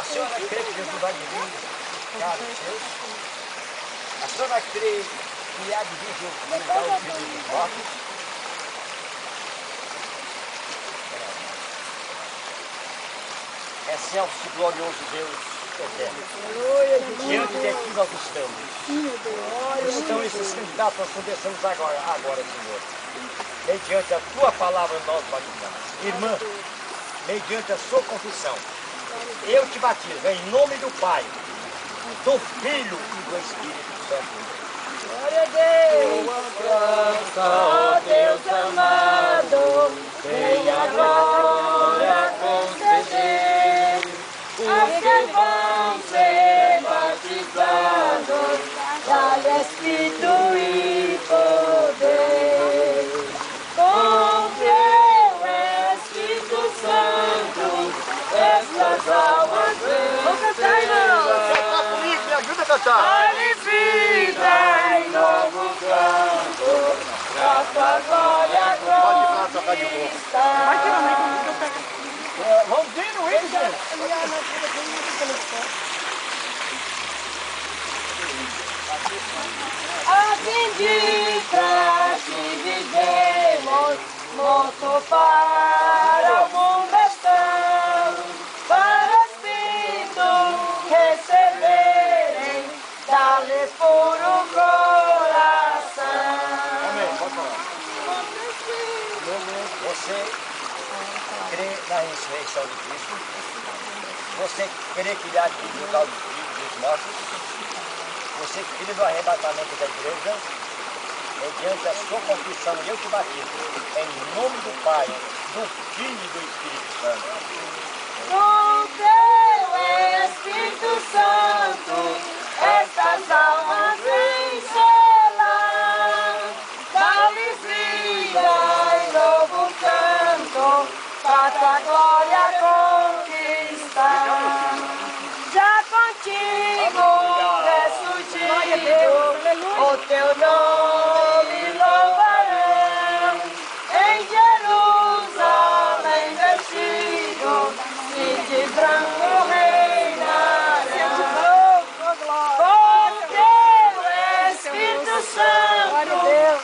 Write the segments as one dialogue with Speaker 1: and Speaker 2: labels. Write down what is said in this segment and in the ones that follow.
Speaker 1: A senhora crê que Jesus vai vir, cara, Deus? A senhora crê que há de vir julgar os vivos dos mortos? Excelso e glorioso Deus eterno. Diante de ti nós estamos. Estão esses candidatos, nós conversamos agora, Senhor. Mediante a tua palavra nós batizamos. Irmã, mediante a sua confissão, eu te batizo em nome do Pai, do Filho e do Espírito Santo.
Speaker 2: Glória a Deus! Ó Deus amado, venha agora conceder aos que vão ser batizados, dá-lhe Espírito e poder. Com teu Espírito Santo, estas almas vão cantar,
Speaker 1: Comigo, me ajuda a cantar.
Speaker 2: dá-lhe vida em novo canto, pra tua glória conquistar.
Speaker 1: Vamos ver no índice, gente.
Speaker 2: A fim de pra ti vivemos, moço para o mundo estamos, para o Espírito receberem, dá-lhes puro coração.
Speaker 1: Amém, pode falar. Você crê na ressurreição de Cristo? Você crê que ele há de julgar os vivos e os mortos? Você crê no arrebatamento da igreja? Mediante a sua confissão, eu te batizo, em nome do Pai, do Filho e do Espírito Santo.
Speaker 2: Com teu Espírito Santo, estas almas vencerão, dá-lhes vida em novo canto, para tua glória conquistar. Já contigo ressurgido, o teu nome louvarão, em Jerusalém vestido, e de branco reinarão. Com teu Espírito Santo,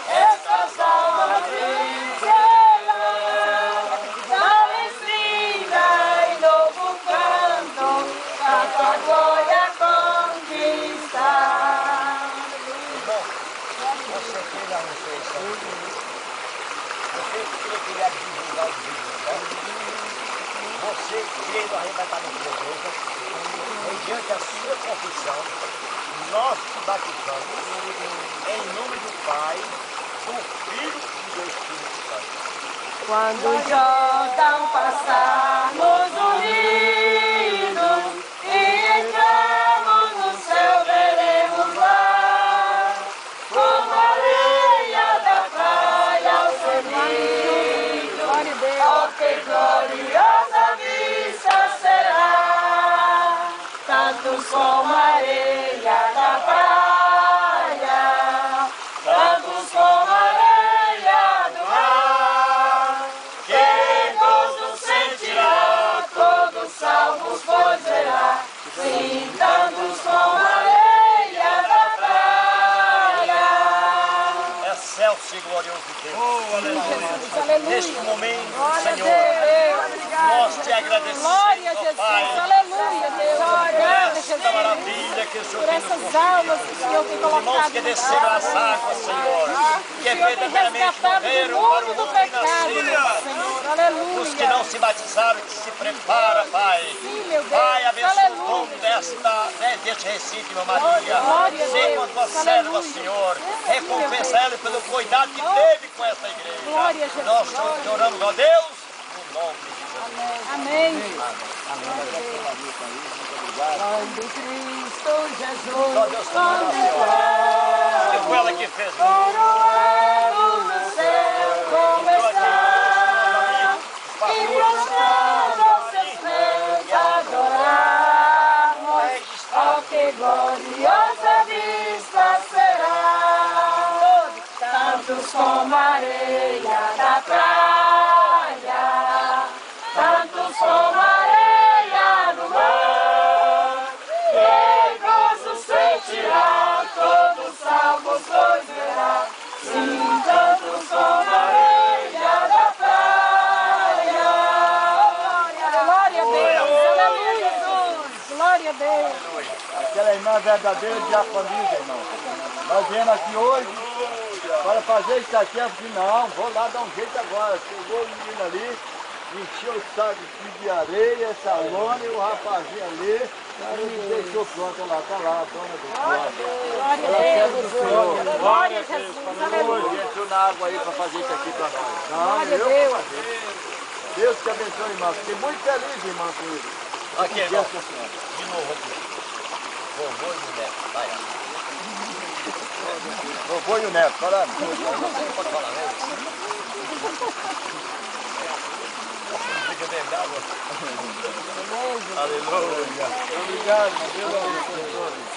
Speaker 2: estas almas vencerão, dá-lhes vida em novo canto, pra tua glória conquistar.
Speaker 1: Você crê na ressurreição de Cristo? Você crê que ele há de julgar os vivos e os mortos? Você crê no arrebatamento da igreja? Mediante a sua confissão, nós te batizamos em nome do Pai, do Filho e do Espírito Santo.
Speaker 2: Quando o Jordão passarmos unidos e entramos no céu, veremos lá, como a areia da praia ao semido. Oh, que gloriosa vista será, tantos como a areia da praia, tantos como a areia do mar. Que gozo sentirá todos salvos, pois verá, sim, tantos como a areia da praia.
Speaker 1: Excelso e glorioso Deus.
Speaker 3: Aleluia.
Speaker 1: Neste momento,
Speaker 3: Glória a
Speaker 1: Senhor,
Speaker 3: Deus.
Speaker 1: nós te agradecemos,
Speaker 3: Glória a
Speaker 1: ó
Speaker 3: Jesus.
Speaker 1: Pai,
Speaker 3: Aleluia, Deus. Obrigada,
Speaker 1: esta
Speaker 3: Jesus.
Speaker 1: maravilha que o Senhor
Speaker 3: Por
Speaker 1: tem nos
Speaker 3: essas
Speaker 1: concedido.
Speaker 3: almas que o Senhor tem
Speaker 1: Irmãos
Speaker 3: colocado
Speaker 1: que
Speaker 3: no
Speaker 1: desceram as
Speaker 3: lugar.
Speaker 1: águas, Senhor, que
Speaker 3: O Senhor tem
Speaker 1: verdadeiramente
Speaker 3: resgatado do
Speaker 1: morreram para o
Speaker 3: mundo do
Speaker 1: mundo e
Speaker 3: pecado, meu
Speaker 1: nasceram.
Speaker 3: Senhor.
Speaker 1: Os
Speaker 3: Aleluia.
Speaker 1: que não se batizaram, que se prepara, Pai.
Speaker 3: Sim, meu Deus.
Speaker 1: Pai, abençoa o
Speaker 3: Aleluia.
Speaker 1: dom deste recinto, irmã Maria.
Speaker 3: Glória a
Speaker 1: Seja
Speaker 3: Deus.
Speaker 1: a tua serva,
Speaker 3: Aleluia.
Speaker 1: Senhor.
Speaker 3: Sim,
Speaker 1: Recompensa
Speaker 3: meu
Speaker 1: ela pelo cuidado que teve com essa igreja.
Speaker 3: Glória a Jesus.
Speaker 1: Nós te oramos, ó Deus, no nome de Jesus.
Speaker 3: Amém.
Speaker 2: Quando Cristo Jesus
Speaker 1: Só Deus pode nasceu. Que foi ela que fez.
Speaker 2: coroado no céu, como está, e prostrado aos seus pés adoramos, ó que gloriosa vista será, tantos como a areia da praia, tantos como a areia do mar. Deus.
Speaker 1: Aquela irmã verdadeira diaconisa, irmão. Nós viemos aqui hoje para fazer isso aqui. Eu falei, não, vou lá dar um jeito agora. Chegou o menino ali, encheu o saco de areia, essa lona e o rapazinho ali. Ele deixou pronto, ela está lá, a dona do
Speaker 2: Glória
Speaker 1: Ela
Speaker 2: a
Speaker 1: serve
Speaker 2: Deus.
Speaker 1: do Senhor.
Speaker 2: Glória a Jesus. Aleluia.
Speaker 1: Hoje entrou na água aí para fazer isso aqui para nós. Não,
Speaker 2: Glória a
Speaker 1: eu
Speaker 2: Deus.
Speaker 1: vou fazer. Deus te abençoe, irmão. Fiquei muito feliz, irmão, com isso.
Speaker 4: Aqui, irmão.
Speaker 1: Deus, senhora.
Speaker 4: De novo aqui. Vovô e o neto. Vai, ó.
Speaker 1: Vovô e o neto, fala.
Speaker 4: Pode falar, né? Fica dentro d'água.
Speaker 1: Aleluia. Obrigado, meu Deus abençoe.